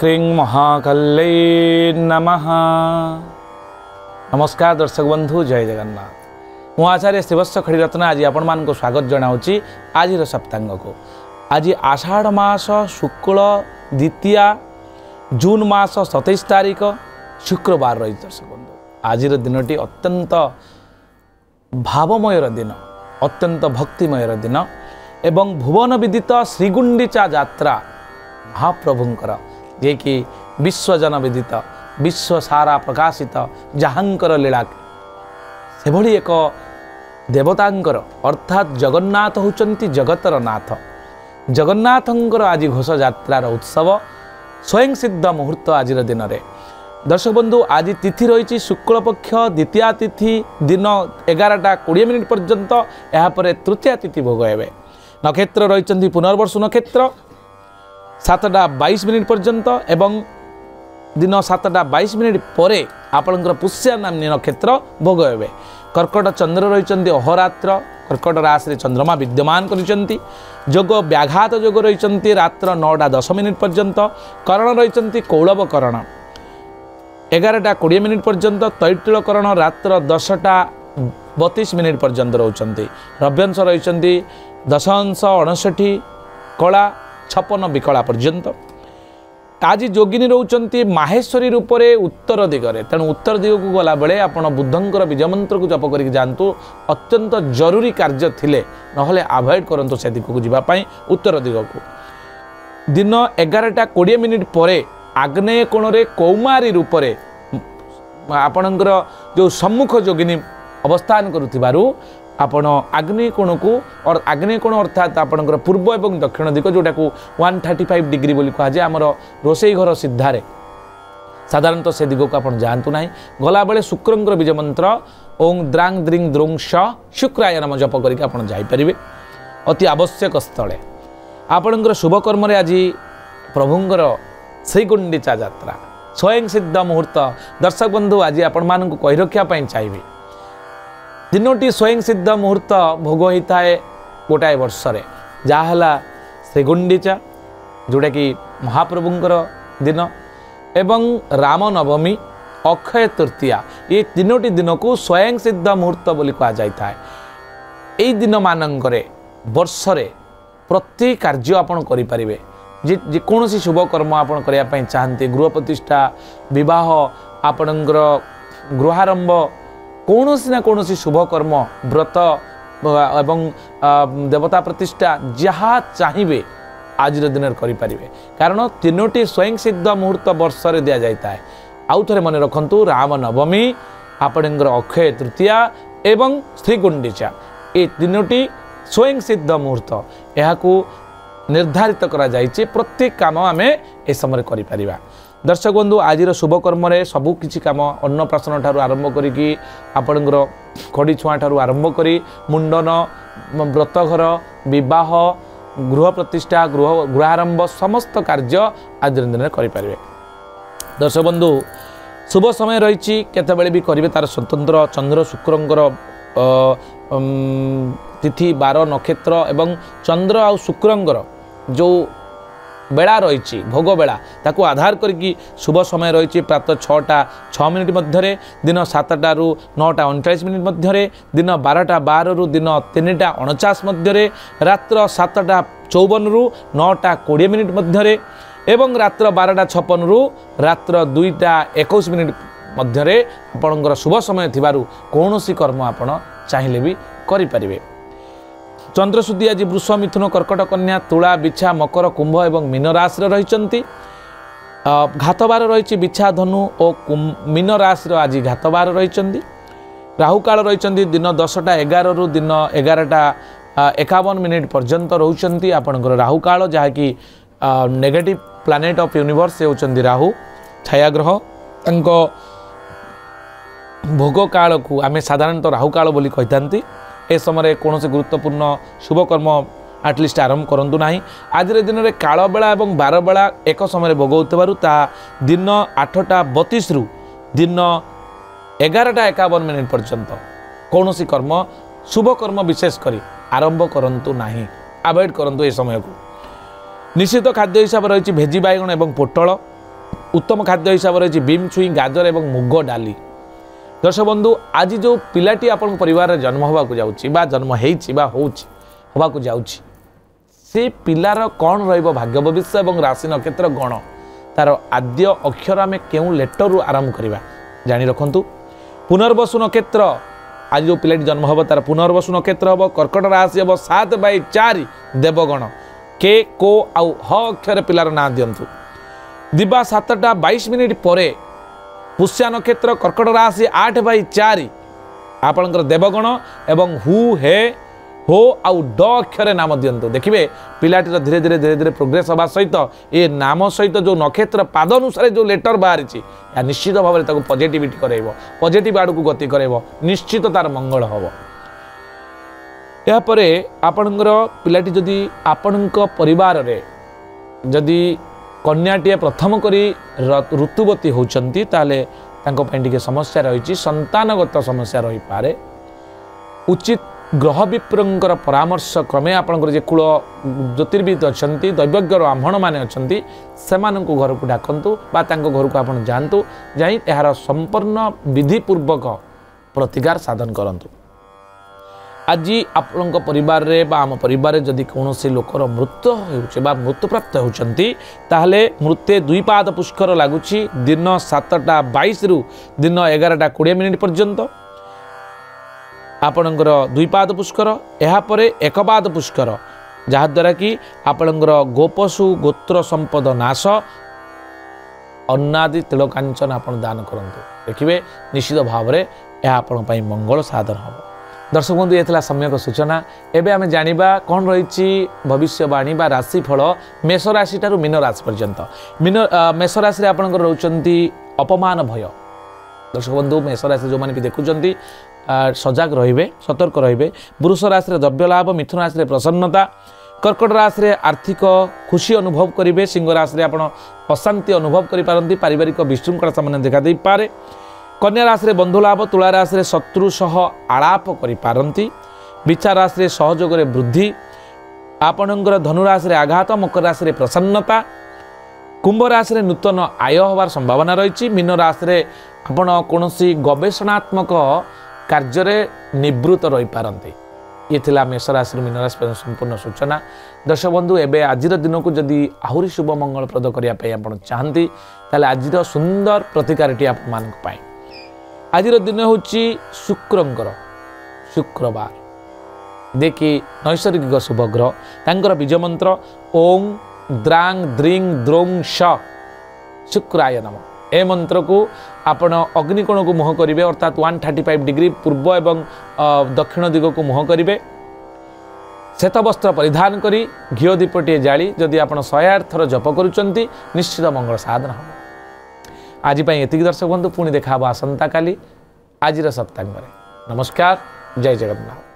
क्रीं महाकल्लै नमः। नमस्कार दर्शक बंधु, जय जगन्नाथ। मु आचार्य श्रीवत्स खड़ीरत्न आज आपण मान को स्वागत जनाऊँगी आज सप्तांग को। आज आषाढ़ मास शुक्ल द्वितीया जून मास 27 तारीख शुक्रवार रही। दर्शक बंधु आज दिनटी अत्यंत भावमयर दिन, अत्यंत भक्तिमयर दिन एवं भुवन विदित श्रीगुंडीचा यात्रा महाप्रभुंकर जे कि विश्वजन विदित विश्व सारा प्रकाशित जहाँकर लीला से भली एक देवतांकर अर्थात जगन्नाथ होचंती जगतर नाथ। जगन्नाथंकर आज घोष यात्रार उत्सव स्वयं सिद्ध मुहूर्त आज दिन में। दर्शक बंधु आज तिथि रही शुक्ल पक्ष द्वितीया तिथि दिन 11:20 पर्यंत, यापर तृतीया तिथि भोग हे। नक्षत्र रही पुनर्वसु नक्षत्र 7:22 पर्यंत एवं दिन 7:22 पर आपणकर पुष्या नामनी नक्षत्र भोग हे। कर्कट चंद्र रही अहोरात्र, कर्कट राशि चंद्रमा विद्यमान कर जोग व्याघात जोग रही रात्र 9:10 पर्यंत। करण रही कौलव करण 11:20 पर्यंत। तैतिल करण रात्र 10:32 पर्यंत रोचंती। रव्यंश रही 10:59 कला 56 विकला पर्यंत। आज जोगिनी रोचंती माहेश्वरी रूप से उत्तर दिगरे, तेणु उत्तर दिग को गला बेले आपण बुद्धंकर बीज मंत्र को जप करके जातु। अत्यंत जरूरी कार्य थिले नहले अवॉइड करंतु से दिग को जीवाई उत्तर दिग को। दिन 11:20 पर आग्नेय कोण रे कौमारी रूप से आपणकर जो सम्मुख जोगिनी अवस्थान करुथिबारु आपण आग्नेय कोण को और आग्नेय कोण अर्थात आपणकर पूर्व एवं दक्षिण दिग जोटा को 135 डिग्री बोली कहा जाए आमर रोसई घर सिद्धारे साधारणतः से दिग को आपण जानतु ना। गला बेले शुक्रंकर बीज मंत्र ओं द्रांग द्रिंग द्रों श शुक्राय नम जप करके आपण जाई परिबे अति आवश्यक स्थले। आपणकर शुभ कर्म रे आज प्रभुंकर श्रीगुंडीचा यात्रा स्वयं सिद्ध मुहूर्त। दर्शक बंधु आज आपण मानक कहि रखिया पई चाहिए दिनोटी स्वयं सिद्ध मुहूर्त भोग होता है गोटाए वर्ष जहाँला श्रीगुंडीचा जोटा कि महाप्रभुंकर दिन एवं रामनवमी अक्षय तृतीया ये तीनोटी दिन को स्वयं सिद्ध मुहूर्त बोली कहा जाता है। यही दिन मानकरे वर्षरे प्रति कार्य आपण करें जेकोसी शुभ कर्म आपण करने चाहते गृह प्रतिष्ठा विवाह आपणकर गृहारंभ कौनसी ना कौनसी शुभ कर्म व्रत एवं देवता प्रतिष्ठा जहाँ चाहिए आज दिन में करें कारण तीनोटी स्वयं सिद्ध मुहूर्त वर्ष में दि जाता है। आउ थे मन रखु रामनवमी आपणकर अक्षय तृतीया एवं श्रीगुंडीचा ये तीनोटी स्वयं सिद्ध मुहूर्त यह निर्धारित करा जाइए प्रत्येक काम आम ए समय करें। दर्शक बंधु आज शुभ कर्म रे सबु किछि काम अन्नप्राशन ठारू आरंभ करिकी आपणकर खड़ी छुआ ठारू आरंभ करी मुंडन व्रतघर विवाह गृह प्रतिष्ठा गृहारंभ समस्त कार्य आज दिन में करें। दर्शक बंधु शुभ समय रही केतबेले भी करेंगे तार स्वतंत्र चंद्र शुक्रंकर तिथि 12 नक्षत्र एवं चंद्र आ शुक्रंकर जो बेला रही भोग बेला ताकू आधार करके शुभ समय रही प्रातः 6:06 मध्य, दिन 7टारू 9:39 मध्य, दिन 12:12 रु दिन 3:49 मध्य, रात्र 7:54 रु 9:20 मध्य एवं रात्र 12:56 रु रात्र 2:21 मध्य आपणकर शुभ समय थिबारु कौनसी कर्म आपण चाहिए भी करें। चंद्रशुद्धि आज वृष मिथुन कर्कट कन्या तुला बिछा मकर कुंभ एवं मीन राशि रही। घातबार रही बिछा धनु और मीन राशि आज घातबार रही। राहुकाल रही दिन 10:11 रु दिन 11:51 पर्यंत रोचंती आपणकर राहुकाल जहाँकि नेगेटिव प्लानेट ऑफ यूनिवर्स होचंती राहु छायाग्रह तांको भोग काल को आम साधारणतः राहुकाल बोली कही ए समय कौन से गुरुत्वपूर्ण शुभ कर्म आटलिस्ट आरंभ करूँ ना। आज दिन में काल बेला और बार बेला एक समय भोग होता दिन 8:32 रु दिन 11:51 पर्यंत कौन सी कर्म शुभ कर्म विशेष करी आरंभ करूँ ना, अवॉइड करूँ ए समय को। निश्चित खाद्य हिसाब रही भेजी बैगण एवं पोटल उत्तम खाद्य हिसाब से रही बीम छुई गाजर और मुग डाली। दर्शक बंधु आज जो पिलाटी आपण परिवार जन्म होगा जाऊँगी जन्म होगा जाऊँगी से पिलार कौन रग्य भविष्य और राशि नक्षत्र गण तार आद्य अक्षर आम क्यों लेटर आरंभ करवा जानी रखु। पुनर्वसु नक्षत्र आज जो पिलाटी जन्म हम तार पुनर्वसु नक्षत्र हम कर्कट राशि हम 7/4 देवगण के को आउ ह अक्षर पिलार ना दिंतु दिबा 7:22 पर पुष्या नक्षत्र कर्कट राशि 8/4 आपणकर देवगण एवं हु हे हो आउ ड अक्षर नाम दिंतु देखिए पिलाटीर धीरे धीरे धीरे धीरे प्रोग्रेस हवा सहित ये नाम सहित जो नक्षत्र पाद अनुसार जो लेटर बाहरी या निश्चित भाव में पॉजिटिविटी कराइब पॉजिटिव आड़ को गति कराइब निश्चित तार मंगल हम। यापर आपणकर पिलाटी जदि आपण परिवार रे जदि कन्याटीए प्रथम करी ऋतुवती होती ताले टिके समस्या रही संतानगत समस्या रही पारे। उचित ग्रह विप्रंकर परामर्श क्रमे आपणकर जे कुल ज्योतिर्विद अच्छा दैवज्ञ ब्राह्मण मैंने अच्छा से घर को डाकतु घर को आप जातु जा यार संपूर्ण विधिपूर्वक प्रतिकार साधन करूँ। आज आपण परिवार रे बा आम परिवार जदि कौन लोकर मृत्यु हो मृत्यु प्राप्त होती मृत्ये 2 पाद पुष्कर लगुच दिन 7:22 रु दिन 11:20 पर्यंत आपणकर 2 पाद पुष्कर यापर 1 पाद पुष्कर जहाद्वारा कि आपणकर गोपशु गोत्र संपद नाश अन्नादि तिलकांचन आप दान करूँ देखिए निश्चित भाव में यह आपण मंगल साधन हम। दर्शक बंधु ये सम्यक सूचना। एबे आमे जानिबा कौन रही भविष्यवाणी बा राशिफल मेष राशि ठारू मीन राशि पर्यंत। मेष राशि आपणकर रोचंती अपमान भय। दर्शक बंधु मेष राशि जो मैंने भी देखुंट सजग रे सतर्क रे। वृष राशि द्रव्य लाभ मिथुन राशि प्रसन्नता कर्कट राशि आर्थिक खुशी अनुभव करेंगे सिंह राशि आप अशांति अनुभव करें पारिवारिक विशृंखला सामान्य देखा दे पारे। कन्या राशि बंधुलाभ तुला राशि शत्रु सह आलाप करि विचार राशि सहयोग वृद्धि आपणकर धनुराशि आघात मकर राशि प्रसन्नता कुंभ राशि नूतन आय होवार संभावना रही। मीन राशि आपण कौन गवेषणात्मक कार्य निवृत्त रही पारती। ये थिला मेष राशि मीन राशि संपूर्ण सूचना। दर्शक बंधु एबे आजिर दिन को जदि आहुरी शुभ मंगलप्रद करने आप चाहती ताले आजिर सुंदर प्रतिकारटी आप मानी। आजिर दिन हूँ शुक्रवार देखि नैसर्गिक शुभग्रह तांकर बीज मंत्र ओं द्रांग द्रिंग द्रों श शुक्राय नम। ए मंत्र को आपण अग्निकोण को मुह करेंगे अर्थात 135 डिग्री पूर्व एवं दक्षिण दिग को मुह करेंगे। श्वेत वस्त्र परिधान करी घीओ दीपटे जाली जदि आप 108 थर जप करुचंती निश्चित मंगल साधन हम। आज एतिक दर्शक बंधु पुणी देखा आसंता काली आजिर सप्तांग। नमस्कार, जय जगन्नाथ।